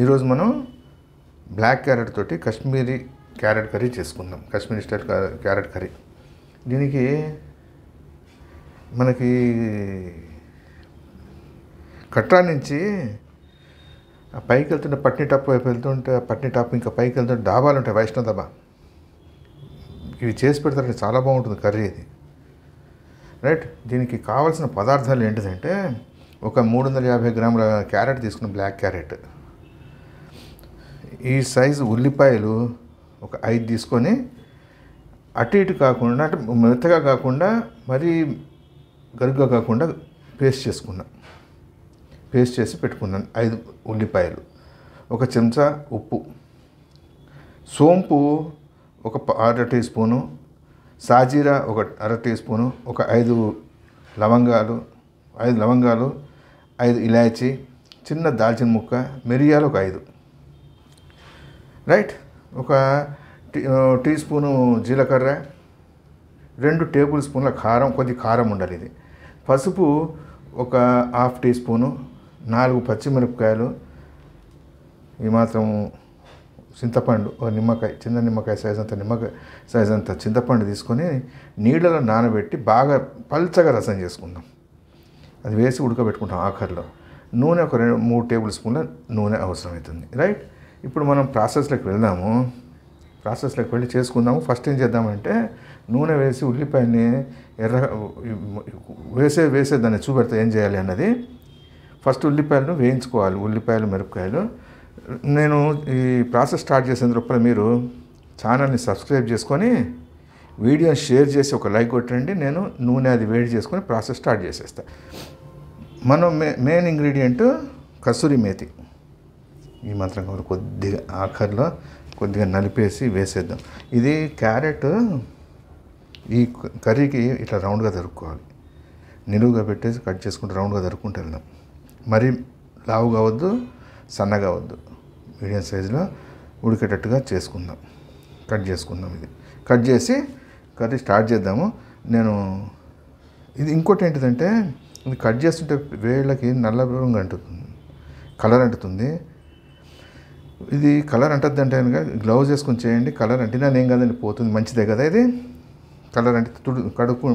ఈరోజు మనం black carrot తోటి కాశ్మీరీ క్యారెట్ కర్రీ చేసుకుందాం. Kashmiri style carrot curry. దీనికి మనకి కట్రా నుంచి పైకి వెళ్తుంటే పట్నీ టాప్ వైపు వెళ్తుంటే పట్నీ టాప్ ఇంకా పైకి వెళ్తుంటే డాబాలు ఉంటాయి, వైష్ణవ డాబా. ఇవి చేసి పెడతారంటే చాలా బాగుంటుంది కర్రీ ఇది. రైట్. దీనికి కావాల్సిన పదార్థాలు ఏంటిదంటే ఒక 350 గ్రాముల క్యారెట్ తీసుకున్న బ్లాక్ క్యారెట్, ఈ సైజు ఉల్లిపాయలు ఒక 5 తీసుకొని అటు ఇటు కాకుండా, అంటే మెత్తగా కాకుండా మరీ గరుగ్గా కాకుండా పేస్ట్ చేసుకున్నా. పేస్ట్ చేసి పెట్టుకున్నాను 5 ఉల్లిపాయలు, ఒక చెంచా ఉప్పు, సోంపు ఒక 1/2 టీ స్పూను, సాజీరా ఒక 1/2 టీ స్పూను, ఒక 5 లవంగాలు, 5 ఇలాచీ, చిన్న దాల్చిన ముక్క, మిరియాలు ఒక 5. రైట్. ఒక టీ స్పూను జీలకర్ర, 2 టేబుల్ స్పూన్ల కారం, కొద్ది కారం ఉండాలి ఇది, పసుపు ఒక 1/2 టీ స్పూను, 4 పచ్చిమిరపకాయలు, ఈ మాత్రం చింతపండు, ఒక నిమ్మకాయ, చిన్న నిమ్మకాయ సైజ్ అంత చింతపండు తీసుకొని నీళ్ళలో నానబెట్టి బాగా పల్చగా రసం చేసుకుందాం. అది వేసి ఉడకబెట్టుకుంటాం. ఆఖరిలో నూనె ఒక 3 టేబుల్ స్పూన్ల నూనె అవసరమవుతుంది. రైట్. ఇప్పుడు మనం ప్రాసెస్లోకి వెళ్దాము. ప్రాసెస్లోకి వెళ్ళి చేసుకుందాము. ఫస్ట్ ఏం చేద్దామంటే నూనె వేసి ఉల్లిపాయని వేసే దాన్ని చూపెడతా ఏం చేయాలి అన్నది. ఫస్ట్ ఉల్లిపాయలను వేయించుకోవాలి. ఉల్లిపాయలు, మిరపకాయలు. నేను ఈ ప్రాసెస్ స్టార్ట్ చేసిన లోపల మీరు ఛానల్ని సబ్స్క్రైబ్ చేసుకొని వీడియోని షేర్ చేసి ఒక లైక్ కొట్టండి. నేను నూనె అది వేడి చేసుకొని ప్రాసెస్ స్టార్ట్ చేసేస్తాను. మనం మెయిన్ ఇంగ్రీడియంట్ కసూరి మేతి. ఈ మాత్రం కొద్దిగా ఆఖరిలో కొద్దిగా నలిపేసి వేసేద్దాం. ఇది క్యారెట్ ఈ కర్రీకి ఇట్లా రౌండ్గా తరుక్కోవాలి. నిలువుగా పెట్టేసి కట్ చేసుకుంటూ రౌండ్గా తరుక్కుంటూ వెళ్దాం. మరీ లావు కావద్దు, సన్నగా అవద్దు, మీడియం సైజులో ఉడికేటట్టుగా చేసుకుందాం. కట్ చేసుకుందాం. ఇది కట్ చేసి కర్రీ స్టార్ట్ చేద్దాము. ఇది ఇంకోటి ఏంటిదంటే ఇది కట్ చేస్తుంటే వేళ్ళకి నల్ల రంగు అంటుతుంది, కలర్ అంటుతుంది. ఇది కలర్ అంటద్దు అంటే కనుక గ్లౌజ్ వేసుకొని చేయండి. కలర్ అంటినా ఏం కదండి, పోతుంది, మంచిదే కదా ఇది. కలర్ అంటే కడుక్కు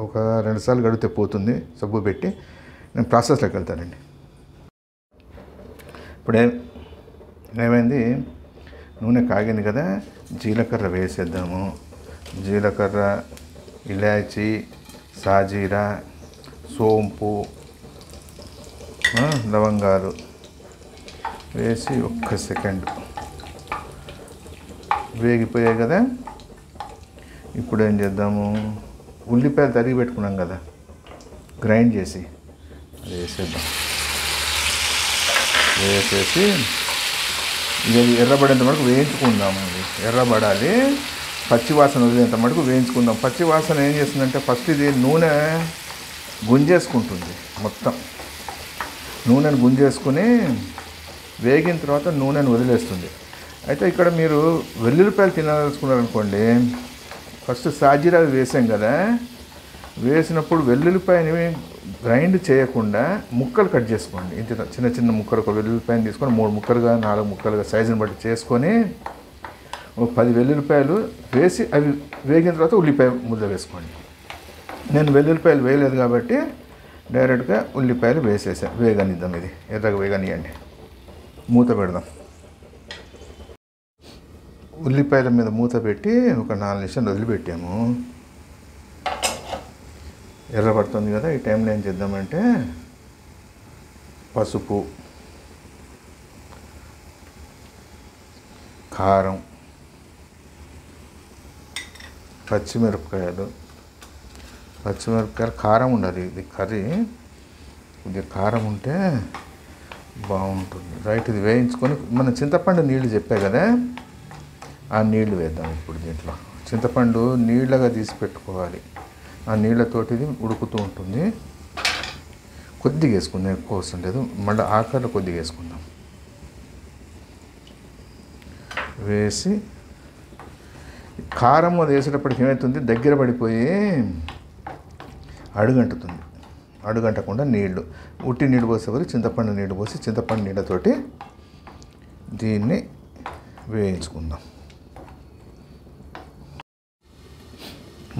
ఒక 2 సార్లు కడిగితే పోతుంది సబ్బు పెట్టి. నేను ప్రాసెస్లోకి వెళ్తానండి. ఇప్పుడు ఏమైంది, నూనె కాగింది కదా, జీలకర్ర వేసేద్దాము. జీలకర్ర, ఇలాచీ, సాజీరా, సోంపు, లవంగాలు వేసి ఒక్క సెకండ్ వేగిపోయాయి కదా. ఇప్పుడు ఏం చేద్దాము, ఉల్లిపాయలు తరిగి పెట్టుకున్నాం కదా గ్రైండ్ చేసి, అది వేసేద్దాం. వేసేసి ఇది ఎర్రబడేంత మటుకు వేయించుకుందాము. అది ఎర్రబడాలి, పచ్చివాసన వదిలేంత మటుకు వేయించుకుందాం. పచ్చివాసన ఏం చేస్తుందంటే ఫస్ట్ ఇది నూనె గుంజేసుకుంటుంది. మొత్తం నూనెను గుంజేసుకుని వేగిన తర్వాత నూనెను వదిలేస్తుంది. అయితే ఇక్కడ మీరు వెల్లుల్లిపాయలు తినాలనుకున్నారనుకోండి, ఫస్ట్ సాజీరా వేసాం కదా, వేసినప్పుడు వెల్లుల్లిపాయని గ్రైండ్ చేయకుండా ముక్కలు కట్ చేసుకోండి. ఇంత చిన్న చిన్న ముక్కలు, ఒక వెల్లుల్లిపాయని తీసుకొని 3 ముక్కలుగా 4 ముక్కలుగా సైజుని బట్టి చేసుకొని ఒక 10 వెల్లుల్లిపాయలు వేసి అవి వేగిన తర్వాత ఉల్లిపాయ ముద్ద వేసుకోండి. నేను వెల్లుల్లిపాయలు వేయలేదు కాబట్టి డైరెక్ట్గా ఉల్లిపాయలు వేసేసాను. వేగనిద్దాం. ఇది ఎర్రగా వేగనియండి. మూత పెడదాం. ఉల్లిపాయల మీద మూత పెట్టి ఒక 4 నిమిషాలు వదిలిపెట్టాము. ఎర్రబడుతుంది కదా, ఈ టైంలో ఏం చేద్దామంటే పసుపు, కారం, పచ్చిమిరపకాయలు కారం ఉండాలి. ఇది కర్రీ కొద్దిగా కారం ఉంటే బాగుంటుంది. రైట్. ఇది వేయించుకొని మన చింతపండు నీళ్ళు చెప్పా కదా, ఆ నీళ్లు వేద్దాం. ఇప్పుడు దీంట్లో చింతపండు నీళ్ళగా తీసి పెట్టుకోవాలి. ఆ నీళ్ళతోటి ఇది ఉడుకుతూ ఉంటుంది. కొద్దిగా వేసుకుందాం, ఎక్కువ అవసరం లేదు. మళ్ళీ ఆఖరిలో కొద్దిగా వేసుకుందాం. వేసి కారం అది వేసేటప్పటికి ఏమవుతుంది, దగ్గర పడిపోయి అడుగంటుతుంది. అడుగంటకుండా నీళ్లు, ఉట్టి నీళ్ళు పోసే చింతపండు నీళ్ళు పోసి చింతపండు నీళ్ళతోటి దీన్ని వేయించుకుందాం.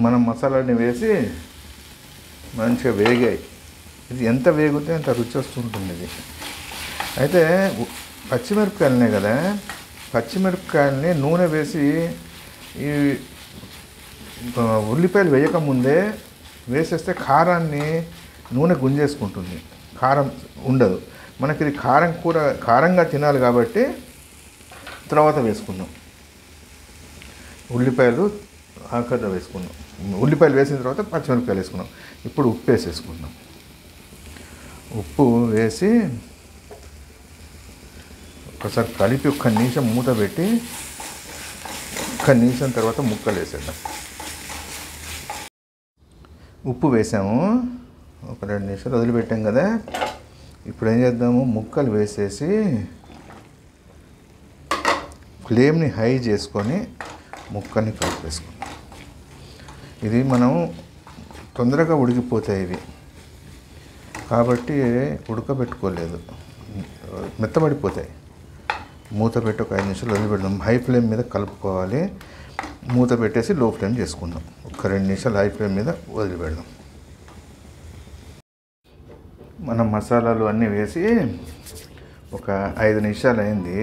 మనం మసాలాని వేసి మంచిగా వేగాయి. ఇది ఎంత వేగితే అంత రుచి వస్తుంటుంది. ఇది అయితే పచ్చిమిరపకాయలనే కదా, పచ్చిమిరపకాయలని నూనె వేసి ఈ ఉల్లిపాయలు వేయకముందే వేసేస్తే కారాన్ని నూనె గుంజేసుకుంటుంది, కారం ఉండదు. మనకి ఇది కారంగా తినాలి కాబట్టి తర్వాత వేసుకుందాం. ఉల్లిపాయలు ఆఖరిలో వేసుకున్నాం. ఉల్లిపాయలు వేసిన తర్వాత పచ్చిమిరపకాయలు వేసుకున్నాం. ఇప్పుడు ఉప్పు వేసేసుకుందాం. ఉప్పు వేసి ఒకసారి కలిపి 1 నిమిషం మూత పెట్టి 1 నిమిషం తర్వాత ముక్కలు వేసేద్దాం. ఉప్పు వేసాము, ఒక 2 నిమిషాలు వదిలిపెట్టాం కదా. ఇప్పుడు ఏం చేద్దాము, ముక్కలు వేసేసి ఫ్లేమ్ని హై చేసుకొని ముక్కని కలిపేసుకుందాం. ఇది మనం తొందరగా ఉడికిపోతాయి ఇవి కాబట్టి ఉడకబెట్టుకోలేదు, మెత్తబడిపోతాయి. మూత పెట్టి ఒక 5 నిమిషాలు వదిలిపెడదాం. హై ఫ్లేమ్ మీద కలుపుకోవాలి. మూత పెట్టేసి లో ఫ్లేమ్ చేసుకుందాం. ఒక 2 నిమిషాలు హై ఫ్లేమ్ మీద వదిలిపెడదాం. మనం మసాలాలు అన్నీ వేసి ఒక 5 నిమిషాలు అయింది.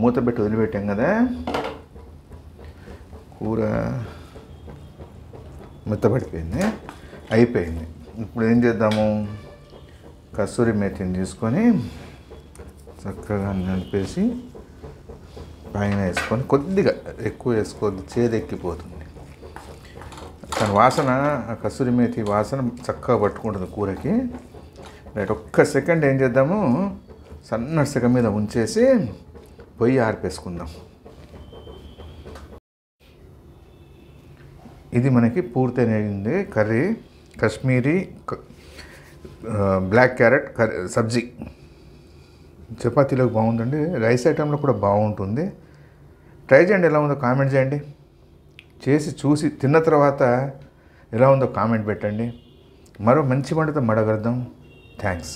మూత పెట్టి వదిలిపెట్టాం కదా. కూర మెత్తబడిపోయింది, అయిపోయింది. ఇప్పుడు ఏం చేద్దాము, కస్తూరి మేతిని తీసుకొని చక్కగా నలిపేసి పైన వేసుకొని, కొద్దిగా ఎక్కువ వేసుకోవద్దు, చేదెక్కిపోతుంది. దాని వాసన, ఆ కస్తూరి మేతి వాసన చక్కగా పట్టుకుంటుంది కూరకి. రైట్, ఒక్క సెకండ్ ఏం చేద్దాము, సన్న సెగ మీద ఉంచేసి పొయ్యి ఆర్పేసుకుందాం. ఇది మనకి పూర్తయింది curry. Kashmiri black carrot curry sabzi. చపాతీలోకి బాగుందండి, రైస్ ఐటెంలో కూడా బాగుంటుంది. ట్రై చేయండి, ఎలా ఉందో కామెంట్ చేయండి. చేసి చూసి తిన్న తర్వాత ఎలా ఉందో కామెంట్ పెట్టండి. మరో మంచి వంటతో మడగలుద్దాం. థ్యాంక్స్.